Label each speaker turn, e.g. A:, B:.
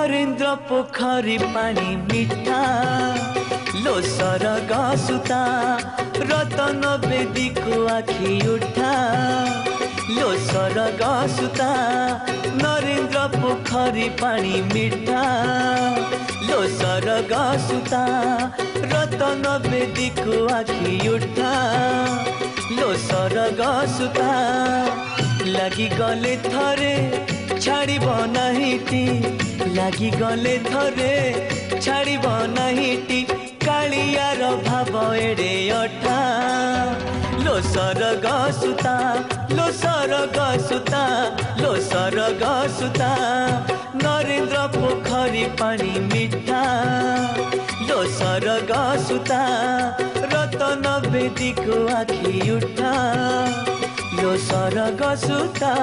A: नरेन्द्र पोखरी पानी मिठा लो सरग सुता रतन बेदी को आखि उठा लो सरग सुता नरेन्द्र पोखरी पानी मिठा लो सरग सुता रतन बेदी को आखि उठा लो सरग सुता लगी गले थरे छाड़ब नाहीटी लगी गले थरे छाड़ब नाहीटी कालियार भाव एड़े अठा लो सरग सुता लो सरग सुता लो सरग सुता नरेन्द्र पोखरी पानी मिठा लो सरग सुता रतन बेदी को आखि उठा लो सरग सुता।